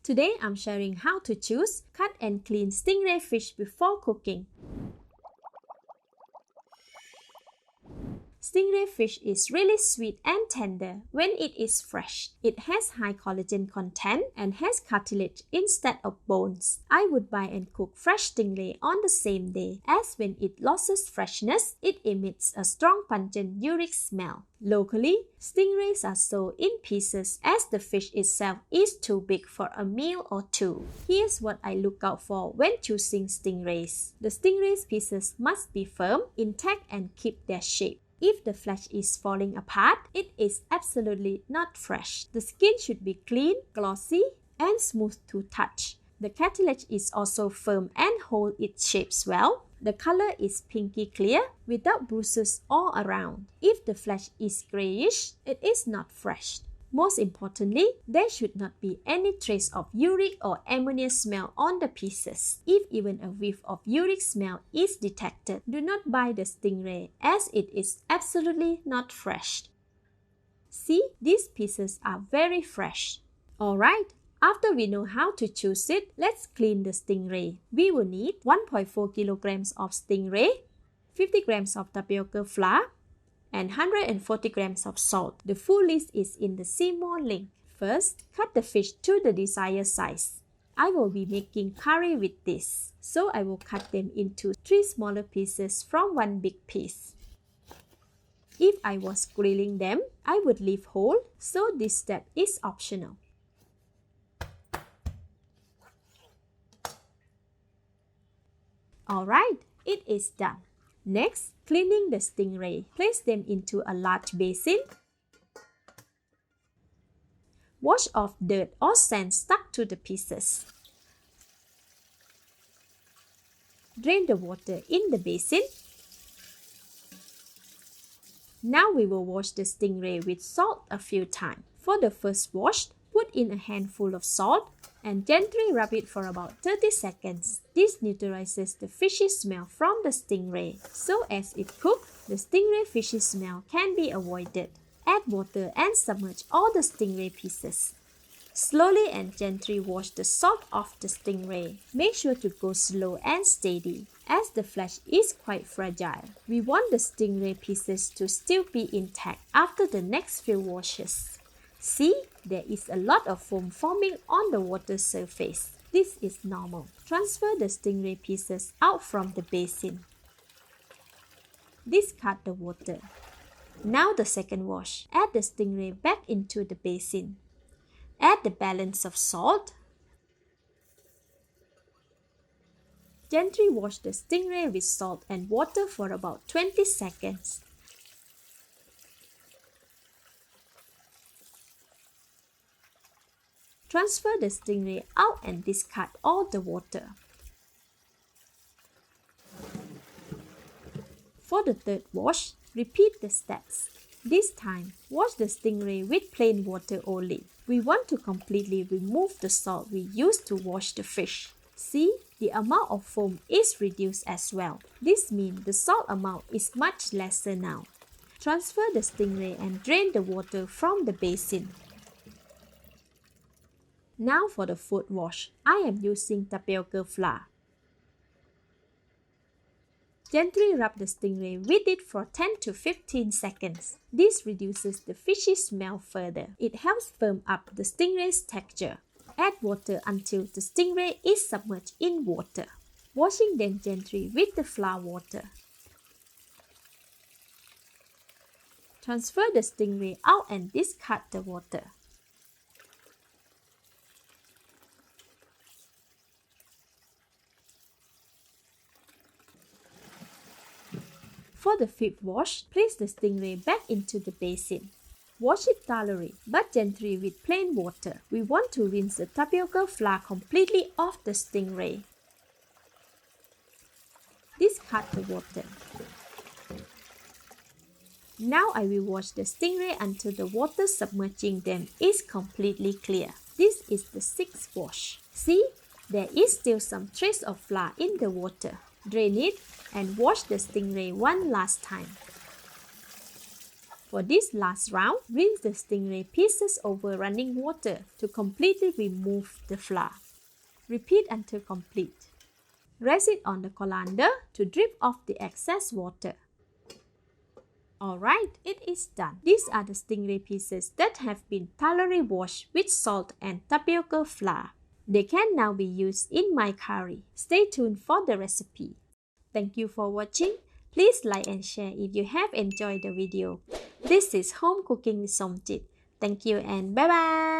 Today I'm sharing how to choose, cut and clean stingray fish before cooking. Stingray fish is really sweet and tender when it is fresh. It has high collagen content and has cartilage instead of bones. I would buy and cook fresh stingray on the same day, as when it loses freshness, it emits a strong pungent uric smell. Locally, stingrays are sold in pieces as the fish itself is too big for a meal or two. Here's what I look out for when choosing stingrays. The stingray's pieces must be firm, intact and keep their shape. If the flesh is falling apart, it is absolutely not fresh. The skin should be clean, glossy, and smooth to touch. The cartilage is also firm and hold its shapes well. The color is pinky clear without bruises all around. If the flesh is grayish, it is not fresh. Most importantly, there should not be any trace of uric or ammonia smell on the pieces. If even a whiff of uric smell is detected, do not buy the stingray as it is absolutely not fresh. See, these pieces are very fresh. Alright, after we know how to choose it, let's clean the stingray. We will need 1.4 kilograms of stingray, 50 grams of tapioca flour, and 140 grams of salt. The full list is in the See More link. First, cut the fish to the desired size. I will be making curry with this, so I will cut them into 3 smaller pieces from 1 big piece. If I was grilling them, I would leave whole, so this step is optional. Alright, it is done. Next, cleaning the stingray. Place them into a large basin. Wash off dirt or sand stuck to the pieces. Drain the water in the basin. Now we will wash the stingray with salt a few times. For the first wash, put in a handful of salt and gently rub it for about 30 seconds. This neutralizes the fishy smell from the stingray. So as it cooks, the stingray fishy smell can be avoided. Add water and submerge all the stingray pieces. Slowly and gently wash the salt off the stingray. Make sure to go slow and steady, as the flesh is quite fragile. We want the stingray pieces to still be intact after the next few washes. See, there is a lot of foam forming on the water surface. This is normal. Transfer the stingray pieces out from the basin. Discard the water. Now the second wash. Add the stingray back into the basin. Add the balance of salt. Gently wash the stingray with salt and water for about 20 seconds. Transfer the stingray out and discard all the water. For the third wash, repeat the steps. This time, wash the stingray with plain water only. We want to completely remove the salt we used to wash the fish. See, the amount of foam is reduced as well. This means the salt amount is much lesser now. Transfer the stingray and drain the water from the basin. Now for the fourth wash, I am using tapioca flour. Gently rub the stingray with it for 10 to 15 seconds. This reduces the fishy smell further. It helps firm up the stingray's texture. Add water until the stingray is submerged in water. Washing them gently with the flour water. Transfer the stingray out and discard the water. For the fifth wash, place the stingray back into the basin. Wash it thoroughly but gently with plain water. We want to rinse the tapioca flour completely off the stingray. Discard the water. Now I will wash the stingray until the water submerging them is completely clear. This is the sixth wash. See, there is still some trace of flour in the water. Drain it and wash the stingray one last time. For this last round, rinse the stingray pieces over running water to completely remove the flour. Repeat until complete. Rest it on the colander to drip off the excess water. Alright, it is done. These are the stingray pieces that have been thoroughly washed with salt and tapioca flour. They can now be used in my curry. Stay tuned for the recipe. Thank you for watching. Please like and share if you have enjoyed the video. This is Home Cooking with Somjit. Thank you and bye-bye.